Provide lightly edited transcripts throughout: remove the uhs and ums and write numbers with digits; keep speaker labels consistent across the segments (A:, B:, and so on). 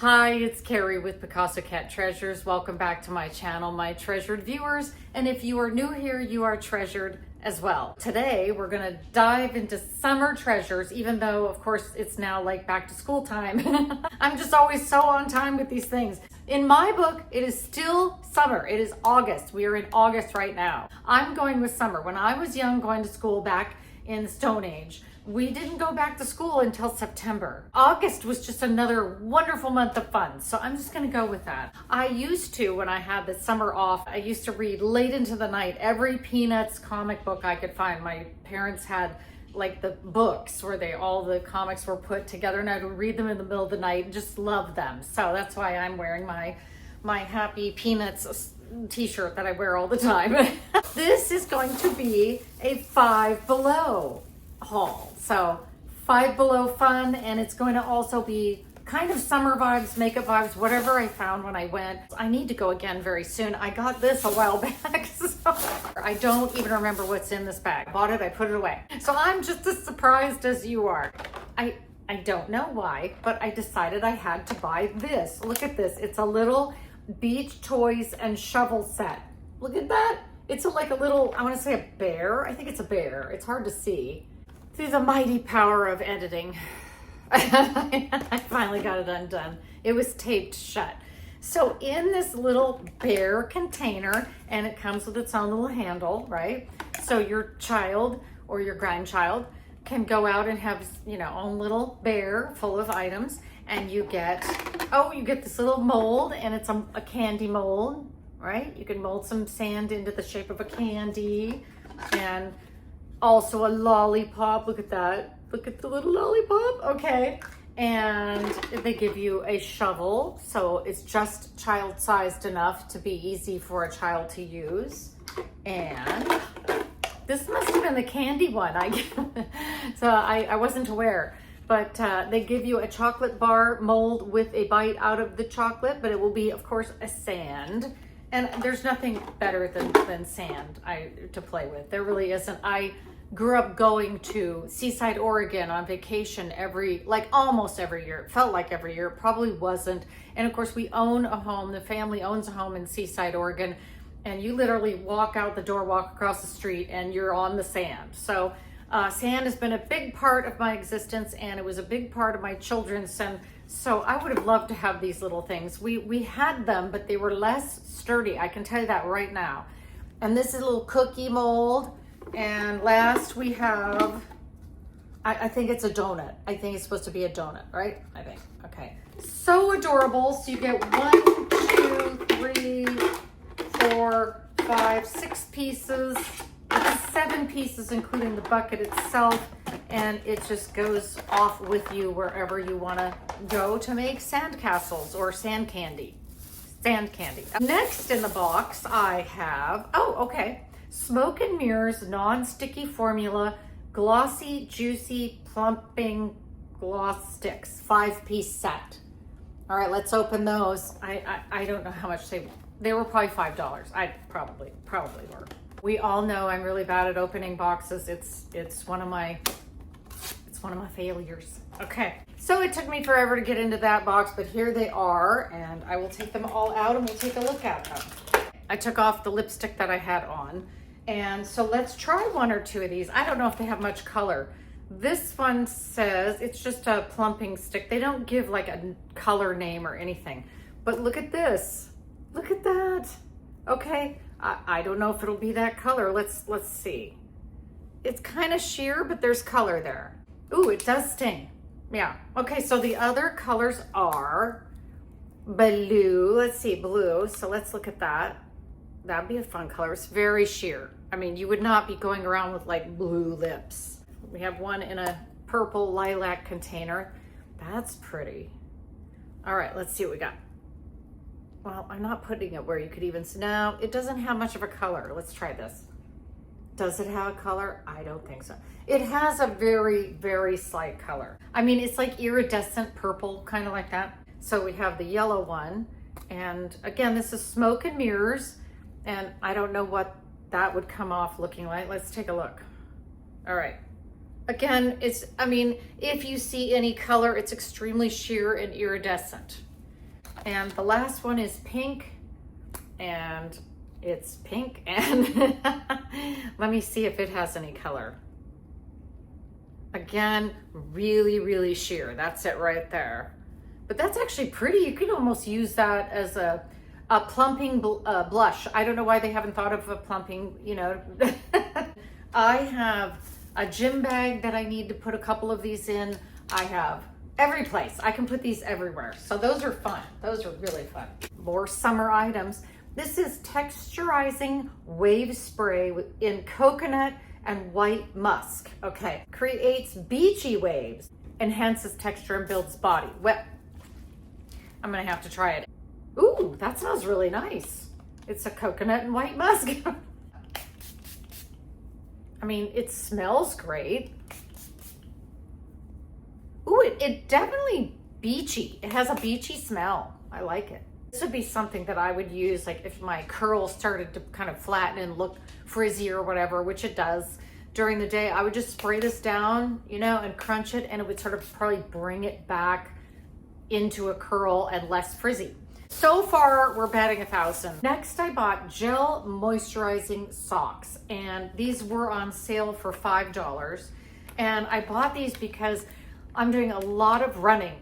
A: Hi, it's Carrie with Picasso Cat Treasures. Welcome back to my channel, my treasured viewers. And if you are new here, you are treasured as well. Today, we're gonna dive into summer treasures, even though, of course, it's now like back to school time. I'm just always so on time with these things. In my book, it is still summer. It is August. We are in August right now. I'm going with summer. When I was young, going to school back in the Stone Age, we didn't go back to school until September. August was just another wonderful month of fun, so I'm just gonna go with that. I used to, when I had the summer off, I used to read late into the night every Peanuts comic book I could find. My parents had like the books where all the comics were put together, and I would read them in the middle of the night and just love them. So that's why I'm wearing my Happy Peanuts t-shirt that I wear all the time. This is going to be a Five Below haul. So Five Below fun, and it's going to also be kind of summer vibes, makeup vibes, whatever I found when I went. I need to go again very soon. I got this a while back, so I don't even remember what's in this bag. I bought it, I put it away. So I'm just as surprised as you are. I don't know why, but I decided I had to buy this. Look at this. It's a little beach toys and shovel set. Look at that. It's like a little, I want to say a bear. I think it's a bear. It's hard to see. Through the mighty power of editing, I finally got it undone. It was taped shut. So in this little bear container, and it comes with its own little handle, right? So your child or your grandchild can go out and have, own little bear full of items, and you get this little mold, and it's a candy mold, right? You can mold some sand into the shape of a candy, and also a lollipop. Look at that. Look at the little lollipop. Okay. And they give you a shovel. So it's just child-sized enough to be easy for a child to use. And this must have been the candy one. So I wasn't aware. But they give you a chocolate bar mold with a bite out of the chocolate, but it will be, of course, a sand. And there's nothing better than sand to play with. There really isn't. I grew up going to Seaside, Oregon on vacation almost every year. It felt like every year. It probably wasn't. And of course, we own a home. The family owns a home in Seaside, Oregon. And you literally walk out the door, walk across the street, and you're on the sand. So sand has been a big part of my existence, and it was a big part of my children's. And so I would have loved to have these little things. We had them, but they were less sturdy. I can tell you that right now. And this is a little cookie mold. And last we have, I think it's a donut. I think it's supposed to be a donut, right? I think, okay. So adorable. So you get 1, 2, 3, 4, 5, 6 pieces. It's 7 pieces, including the bucket itself. And it just goes off with you wherever you want to go to make sand castles or sand candy. Sand candy. Next in the box, I have, Smoke and Mirrors non-sticky formula, glossy, juicy, plumping gloss sticks, 5-piece set. All right, let's open those. I don't know how much they were probably $5. I probably were. We all know I'm really bad at opening boxes. It's one of my failures. Okay, so it took me forever to get into that box, but here they are, and I will take them all out and we'll take a look at them. I took off the lipstick that I had on, and so let's try 1 or 2 of these. I don't know if they have much color. This one says it's just a plumping stick. They don't give like a color name or anything, but look at this. Look at that. Okay, I don't know if it'll be that color. Let's see. It's kind of sheer, but there's color there. Ooh, it does sting. Yeah. Okay, so the other colors are blue. Let's see, blue. So let's look at that. That'd be a fun color. It's very sheer. I mean, you would not be going around with like blue lips. We have one in a purple lilac container. That's pretty. All right, let's see what we got. Well, I'm not putting it where you could even see. No, it doesn't have much of a color. Let's try this. Does it have a color? I don't think so. It has a very, very slight color. I mean, it's like iridescent purple, kind of like that. So we have the yellow one. And again, this is Smoke and Mirrors. And I don't know what that would come off looking like. Let's take a look. All right. Again, if you see any color, it's extremely sheer and iridescent. And the last one is pink, and it's pink, and let me see if it has any color. Again, really, really sheer. That's it right there. But that's actually pretty. You can almost use that as a plumping blush. I don't know why they haven't thought of a plumping, you know. I have a gym bag that I need to put a couple of these in. I have every place. I can put these everywhere. So those are fun. Those are really fun. More summer items. This is Texturizing Wave Spray in coconut and white musk. Okay. Creates beachy waves, enhances texture and builds body. Well, I'm gonna have to try it. Ooh, that smells really nice. It's a coconut and white musk. I mean, it smells great. Ooh, it definitely beachy. It has a beachy smell. I like it. This would be something that I would use like if my curls started to kind of flatten and look frizzy or whatever, which it does during the day. I would just spray this down, you know, and crunch it, and it would sort of probably bring it back into a curl and less frizzy. So far, we're batting 1,000. Next, I bought gel moisturizing socks, and these were on sale for $5. And I bought these because I'm doing a lot of running.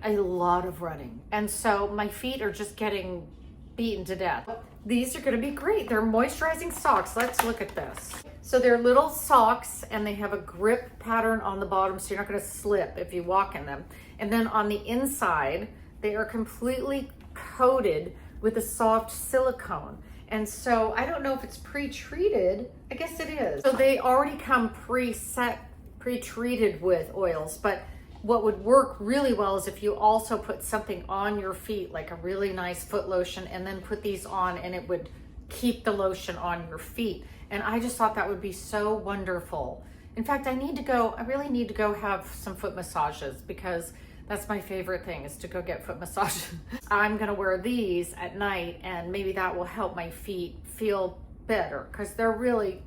A: And so my feet are just getting beaten to death. These are gonna be great. They're moisturizing socks. Let's look at this. So they're little socks, and they have a grip pattern on the bottom, so you're not gonna slip if you walk in them. And then on the inside, they are completely coated with a soft silicone. And so I don't know if it's pre-treated. I guess it is. So they already come pre-treated with oils, but what would work really well is if you also put something on your feet, like a really nice foot lotion, and then put these on, and it would keep the lotion on your feet. And I just thought that would be so wonderful. In fact, I really need to go have some foot massages, because that's my favorite thing, is to go get foot massages. I'm gonna wear these at night, and maybe that will help my feet feel better, because they're really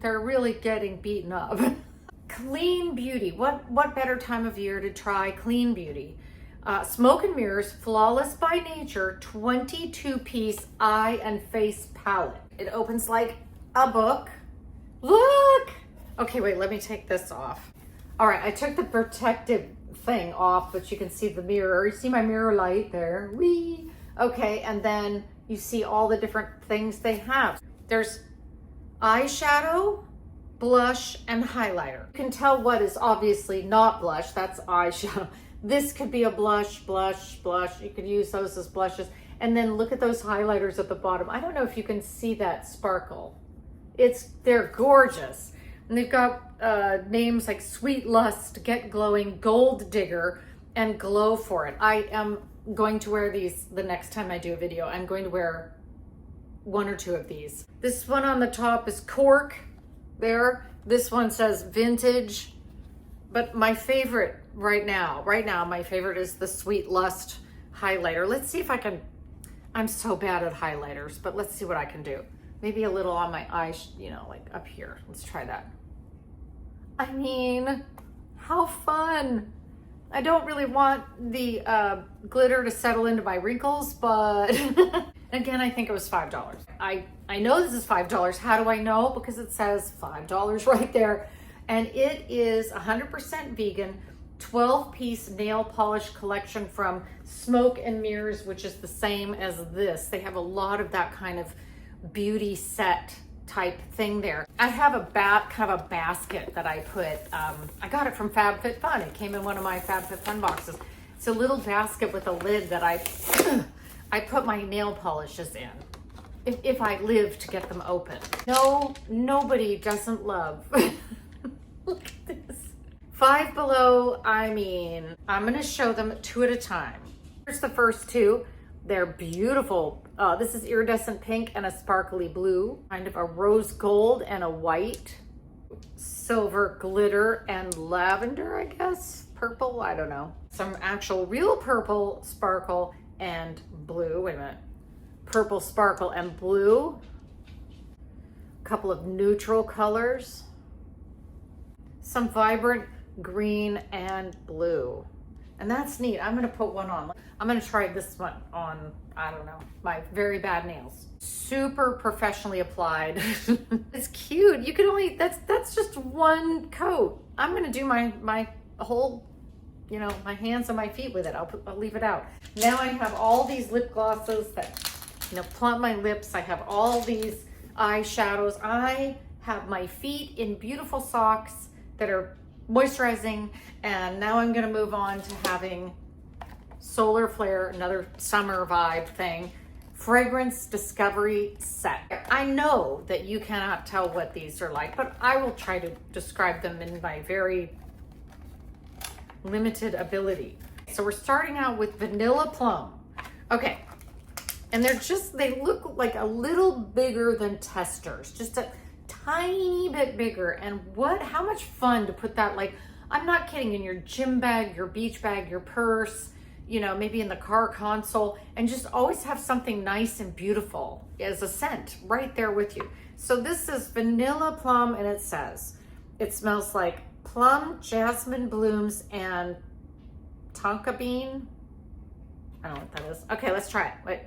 A: getting beaten up. Clean Beauty. What better time of year to try Clean Beauty? Smoke and Mirrors Flawless by Nature 22-piece eye and face palette. It opens like a book. Look! Okay, wait, let me take this off. All right, I took the protective thing off, but you can see the mirror. You see my mirror light there. Whee! Okay, and then you see all the different things they have. There's eyeshadow, blush, and highlighter. You can tell what is obviously not blush. That's eyeshadow. This could be a blush. You could use those as blushes. And then look at those highlighters at the bottom. I don't know if you can see that sparkle. They're gorgeous. And they've got names like Sweet Lust, Get Glowing, Gold Digger, and Glow for It. I am going to wear these the next time I do a video. I'm going to wear one or two of these. This one on the top is Cork there. This one says Vintage. But my favorite right now, my favorite is the Sweet Lust highlighter. Let's see if I can, I'm so bad at highlighters, but let's see what I can do. Maybe a little on my eyes, you know, like up here. Let's try that. I mean, how fun. I don't really want the glitter to settle into my wrinkles, but again, I think it was $5. I know this is $5. How do I know? Because it says $5 right there. And it is 100% vegan, 12-piece nail polish collection from Smoke and Mirrors, which is the same as this. They have a lot of that kind of beauty set type thing there. I have a kind of a basket that I put, I got it from FabFitFun. It came in one of my FabFitFun boxes. It's a little basket with a lid that I put my nail polishes in, if I live to get them open. No, nobody doesn't love. Look at this. Five Below, I mean, I'm gonna show them two at a time. Here's the first two. They're beautiful. This is iridescent pink and a sparkly blue, kind of a rose gold and a white, silver glitter and lavender, I guess, purple, I don't know. Some actual real purple sparkle and blue, wait a minute. Purple sparkle and blue. A couple of neutral colors. Some vibrant green and blue. And that's neat. I'm gonna put one on. I'm gonna try this one on, I don't know, my very bad nails. Super professionally applied. It's cute. You can only, that's just one coat. I'm gonna do my whole, you know, my hands and my feet with it. I'll leave it out. Now I have all these lip glosses that, you know, plump my lips. I have all these eyeshadows. I have my feet in beautiful socks that are moisturizing, and now I'm gonna move on to having Solar Flare, another summer vibe thing, fragrance discovery set. I know that you cannot tell what these are like, but I will try to describe them in my very limited ability. So we're starting out with Vanilla Plum. Okay, and they look like a little bigger than testers, just a tiny bit bigger. And how much fun to put that, like, I'm not kidding, in your gym bag, your beach bag, your purse, you know, maybe in the car console, and just always have something nice and beautiful as a scent right there with you. So this is Vanilla Plum, and it smells like plum, jasmine blooms, and tonka bean. I don't know what that is. Okay, let's try it. Wait.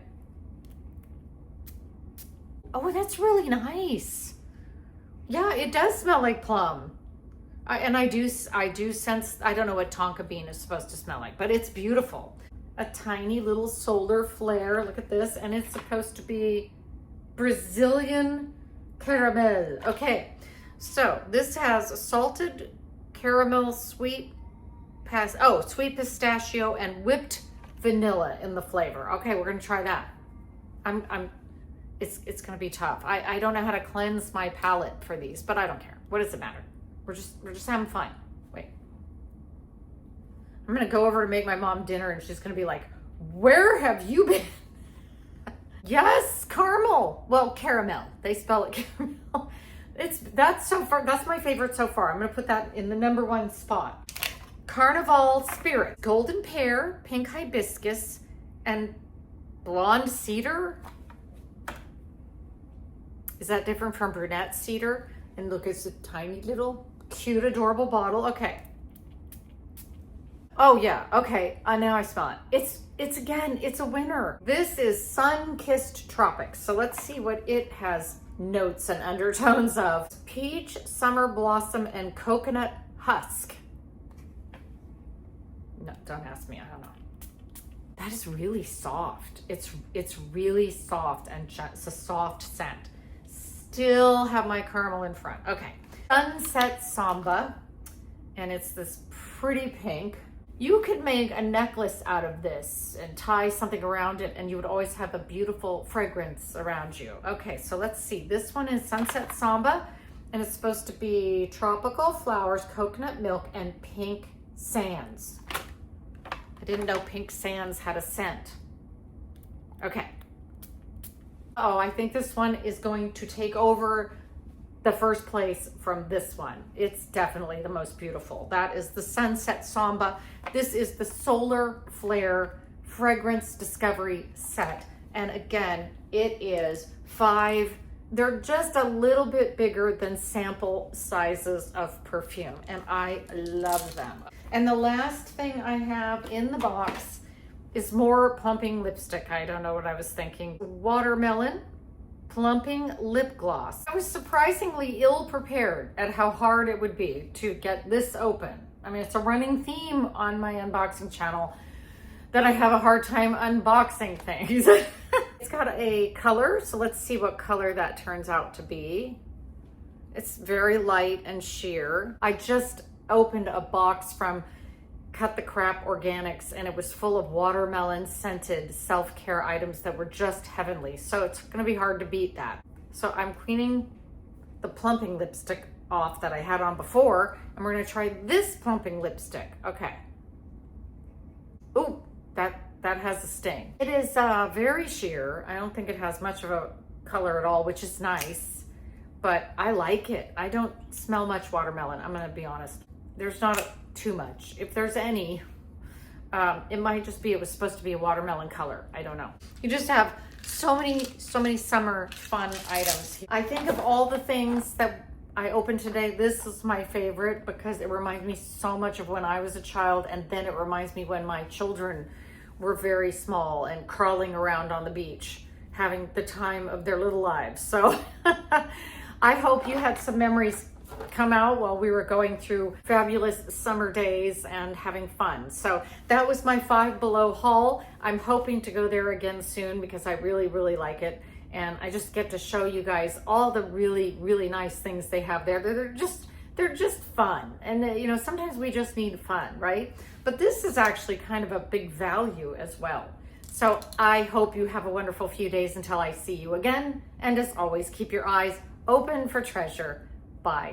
A: Oh, that's really nice. Yeah, it does smell like plum. And I do sense, I don't know what tonka bean is supposed to smell like, but it's beautiful. A tiny little Solar Flare, look at this, and it's supposed to be Brazilian caramel. Okay, so this has salted caramel, sweet pistachio, and whipped vanilla in the flavor. Okay, we're gonna try that. It's gonna be tough. I don't know how to cleanse my palate for these, but I don't care. What does it matter? We're just having fun. Wait. I'm gonna go over to make my mom dinner, and she's gonna be like, where have you been? Yes, caramel. Well, caramel. They spell it caramel. That's my favorite so far. I'm gonna put that in the #1 spot. Carnival Spirit, golden pear, pink hibiscus, and blonde cedar. Is that different from brunette cedar? And look, it's a tiny little cute, adorable bottle. Okay. Oh yeah, okay, now I smell it. It's a winner. This is Sun-Kissed Tropics. So let's see what it has notes and undertones of. Peach, summer blossom, and coconut husk. No, don't ask me, I don't know. That is really soft. It's really soft, and it's a soft scent. Still have my caramel in front. Okay. Sunset Samba, and it's this pretty pink. You could make a necklace out of this and tie something around it, and you would always have a beautiful fragrance around you. Okay, so let's see. This one is Sunset Samba, and it's supposed to be tropical flowers, coconut milk, and pink sands. I didn't know pink sands had a scent. Okay. Oh, I think this one is going to take over the first place from this one. It's definitely the most beautiful. That is the Sunset Samba. This is the Solar Flare Fragrance Discovery Set. And again, it is 5. They're just a little bit bigger than sample sizes of perfume, and I love them. And the last thing I have in the box is more plumping lipstick. I don't know what I was thinking. Watermelon Plumping Lip Gloss. I was surprisingly ill prepared at how hard it would be to get this open. I mean, it's a running theme on my unboxing channel that I have a hard time unboxing things. It's got a color, so let's see what color that turns out to be. It's very light and sheer. I just opened a box from Cut the Crap Organics, and it was full of watermelon scented self-care items that were just heavenly. So it's gonna be hard to beat that. So I'm cleaning the plumping lipstick off that I had on before, and we're gonna try this plumping lipstick. Okay. Ooh, that has a sting. It is very sheer. I don't think it has much of a color at all, which is nice, but I like it. I don't smell much watermelon, I'm gonna be honest. There's not too much. If there's any, it might just be, it was supposed to be a watermelon color. I don't know. You just have so many summer fun items. I think of all the things that I opened today. This is my favorite because it reminds me so much of when I was a child, and then it reminds me when my children were very small and crawling around on the beach, having the time of their little lives. So I hope you had some memories come out while we were going through fabulous summer days and having fun. So that was my Five Below haul. I'm hoping to go there again soon because I really, really like it. And I just get to show you guys all the really, really nice things they have there. They're just fun. And you know, sometimes we just need fun, right? But this is actually kind of a big value as well. So I hope you have a wonderful few days until I see you again. And as always, keep your eyes open for treasure. Bye.